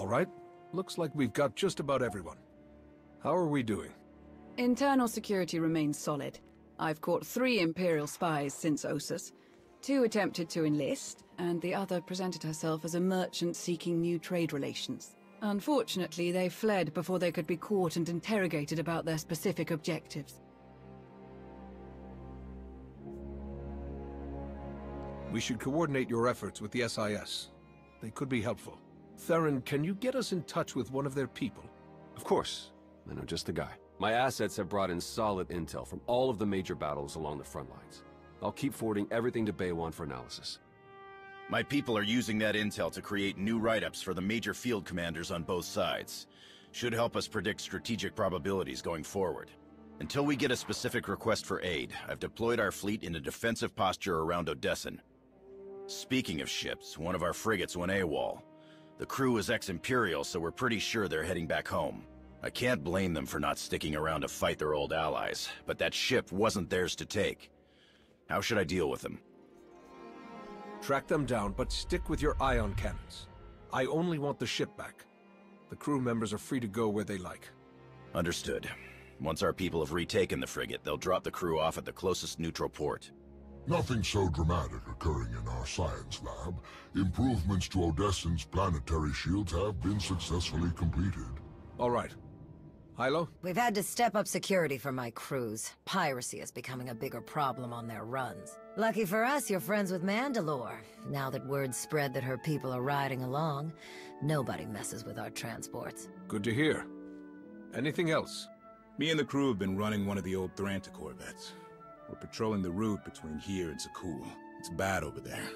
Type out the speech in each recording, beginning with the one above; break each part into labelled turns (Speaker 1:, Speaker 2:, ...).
Speaker 1: All right. Looks like we've got just about everyone. How are we doing?
Speaker 2: Internal security remains solid. I've caught 3 Imperial spies since Ossus. 2 attempted to enlist, and the other presented herself as a merchant seeking new trade relations. Unfortunately, they fled before they could be caught and interrogated about their specific objectives.
Speaker 1: We should coordinate your efforts with the SIS. They could be helpful. Theron, can you get us in touch with one of their people?
Speaker 3: Of course. I know just the guy. My assets have brought in solid intel from all of the major battles along the front lines. I'll keep forwarding everything to Baywan for analysis.
Speaker 4: My people are using that intel to create new write-ups for the major field commanders on both sides. Should help us predict strategic probabilities going forward. Until we get a specific request for aid, I've deployed our fleet in a defensive posture around Odessen. Speaking of ships, one of our frigates went AWOL. The crew is ex-Imperial, so we're pretty sure they're heading back home. I can't blame them for not sticking around to fight their old allies, but that ship wasn't theirs to take. How should I deal with them?
Speaker 1: Track them down, but stick with your ion cannons. I only want the ship back. The crew members are free to go where they like.
Speaker 4: Understood. Once our people have retaken the frigate, they'll drop the crew off at the closest neutral port.
Speaker 5: Nothing so dramatic occurring in our science lab. Improvements to Odessen's planetary shields have been successfully completed.
Speaker 1: All right. Hilo?
Speaker 6: We've had to step up security for my crews. Piracy is becoming a bigger problem on their runs. Lucky for us, you're friends with Mandalore. Now that word's spread that her people are riding along, nobody messes with our transports.
Speaker 1: Good to hear. Anything else?
Speaker 7: Me and the crew have been running one of the old Thranta corvettes. We're patrolling the route between here and Zakul. It's bad over there.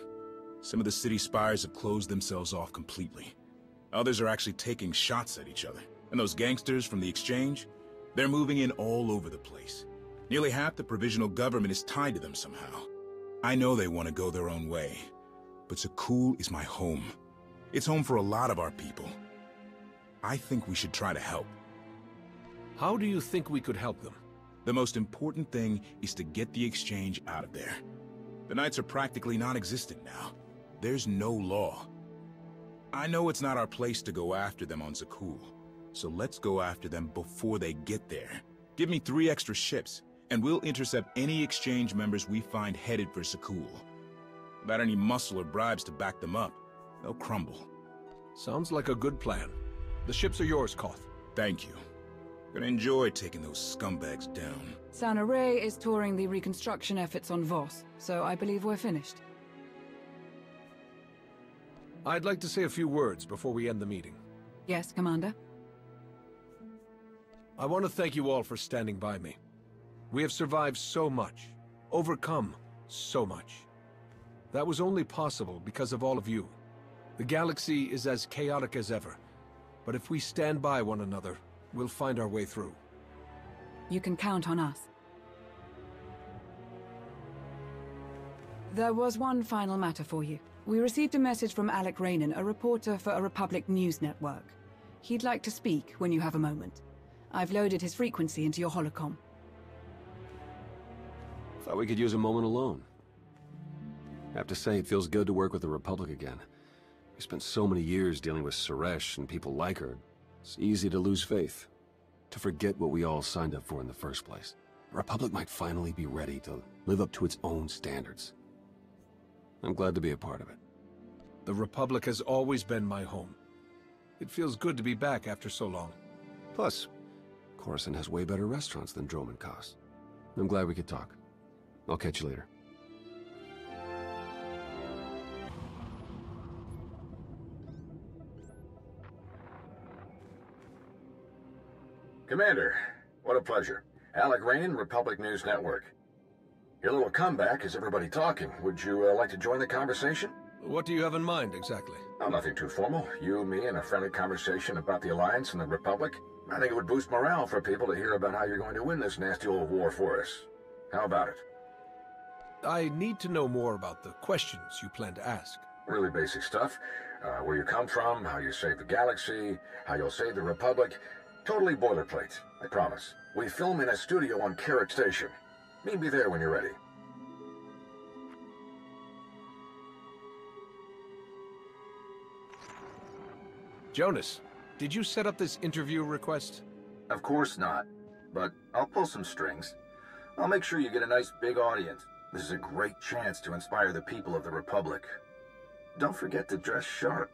Speaker 7: Some of the city spires have closed themselves off completely. Others are actually taking shots at each other. And those gangsters from the exchange, they're moving in all over the place. Nearly half the provisional government is tied to them somehow. I know they want to go their own way, but Zakul is my home. It's home for a lot of our people. I think we should try to help.
Speaker 1: How do you think we could help them?
Speaker 7: The most important thing is to get the exchange out of there. The Knights are practically non-existent now. There's no law. I know it's not our place to go after them on Zakul. So let's go after them before they get there. Give me 3 extra ships, and we'll intercept any exchange members we find headed for Zakul. Without any muscle or bribes to back them up, they'll crumble.
Speaker 1: Sounds like a good plan. The ships are yours, Koth.
Speaker 7: Thank you. Gonna enjoy taking those scumbags down.
Speaker 2: Sana Ray is touring the reconstruction efforts on Voss, so I believe we're finished.
Speaker 1: I'd like to say a few words before we end the meeting.
Speaker 2: Yes, Commander?
Speaker 1: I want to thank you all for standing by me. We have survived so much, overcome so much. That was only possible because of all of you. The galaxy is as chaotic as ever, but if we stand by one another, we'll find our way through.
Speaker 2: You can count on us. There was one final matter for you. We received a message from Alec Rainan, a reporter for a Republic news network. He'd like to speak when you have a moment. I've loaded his frequency into your holocom.
Speaker 3: Thought we could use a moment alone. I have to say, it feels good to work with the Republic again. We spent so many years dealing with Suresh and people like her. It's easy to lose faith, to forget what we all signed up for in the first place. The Republic might finally be ready to live up to its own standards. I'm glad to be a part of it.
Speaker 1: The Republic has always been my home. It feels good to be back after so long.
Speaker 3: Plus, Coruscant has way better restaurants than Droman Kos. I'm glad we could talk. I'll catch you later.
Speaker 8: Commander, what a pleasure. Alec Rainan, Republic News Network. Your little comeback has everybody talking. Would you like to join the conversation?
Speaker 1: What do you have in mind, exactly?
Speaker 8: Oh, nothing too formal. You, me, and a friendly conversation about the Alliance and the Republic. I think it would boost morale for people to hear about how you're going to win this nasty old war for us. How about it?
Speaker 1: I need to know more about the questions you plan to ask.
Speaker 8: Really basic stuff. Where you come from, how you save the galaxy, how you'll save the Republic. Totally boilerplate, I promise. We film in a studio on Carrick Station. Meet me there when you're ready.
Speaker 1: Jonas, did you set up this interview request?
Speaker 8: Of course not. But I'll pull some strings. I'll make sure you get a nice big audience. This is a great chance to inspire the people of the Republic. Don't forget to dress sharp.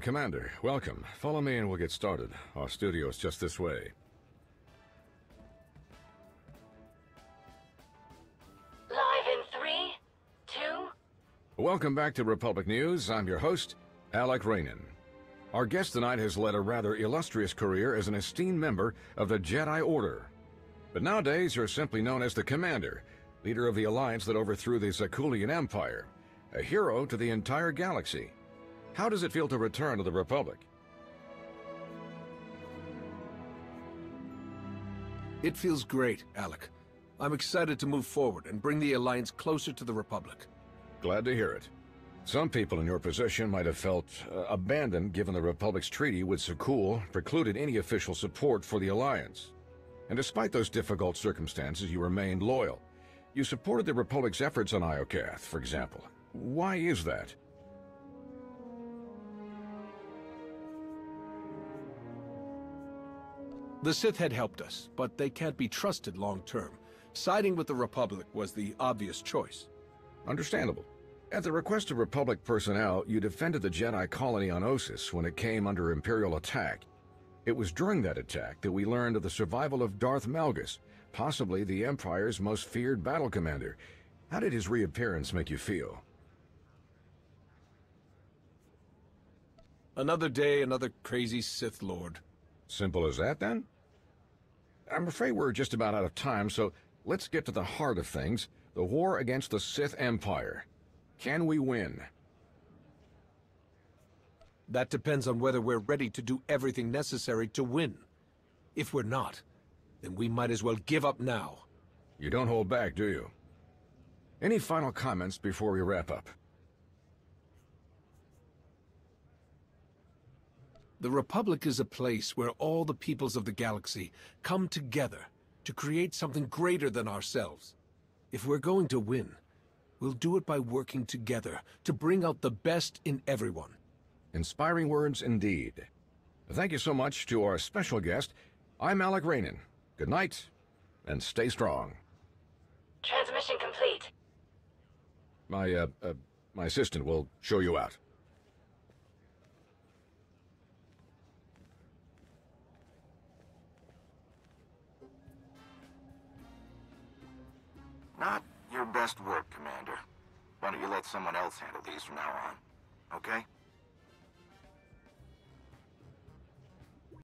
Speaker 9: Commander, welcome. Follow me and we'll get started. Our studio's just this way.
Speaker 10: Live in 3, 2...
Speaker 9: Welcome back to Republic News. I'm your host, Alec Rainan. Our guest tonight has led a rather illustrious career as an esteemed member of the Jedi Order. But nowadays, you're simply known as the Commander, leader of the alliance that overthrew the Zakuulian Empire, a hero to the entire galaxy. How does it feel to return to the Republic?
Speaker 1: It feels great, Alec. I'm excited to move forward and bring the Alliance closer to the Republic.
Speaker 9: Glad to hear it. Some people in your position might have felt abandoned given the Republic's treaty with Zakuul precluded any official support for the Alliance. And despite those difficult circumstances, you remained loyal. You supported the Republic's efforts on Iokath, for example. Why is that?
Speaker 1: The Sith had helped us, but they can't be trusted long-term. Siding with the Republic was the obvious choice.
Speaker 9: Understandable. At the request of Republic personnel, you defended the Jedi colony on Ossus when it came under Imperial attack. It was during that attack that we learned of the survival of Darth Malgus, possibly the Empire's most feared battle commander. How did his reappearance make you feel?
Speaker 1: Another day, another crazy Sith Lord.
Speaker 9: Simple as that, then? I'm afraid we're just about out of time, so let's get to the heart of things, the war against the Sith Empire. Can we win?
Speaker 1: That depends on whether we're ready to do everything necessary to win. If we're not, then we might as well give up now.
Speaker 9: You don't hold back, do you? Any final comments before we wrap up?
Speaker 1: The Republic is a place where all the peoples of the galaxy come together to create something greater than ourselves. If we're going to win, we'll do it by working together to bring out the best in everyone.
Speaker 9: Inspiring words indeed. Thank you so much to our special guest. I'm Alec Rainan. Good night, and stay strong.
Speaker 10: Transmission complete.
Speaker 9: My assistant will show you out.
Speaker 8: Not your best work, Commander. Why don't you let someone else handle these from now on, okay?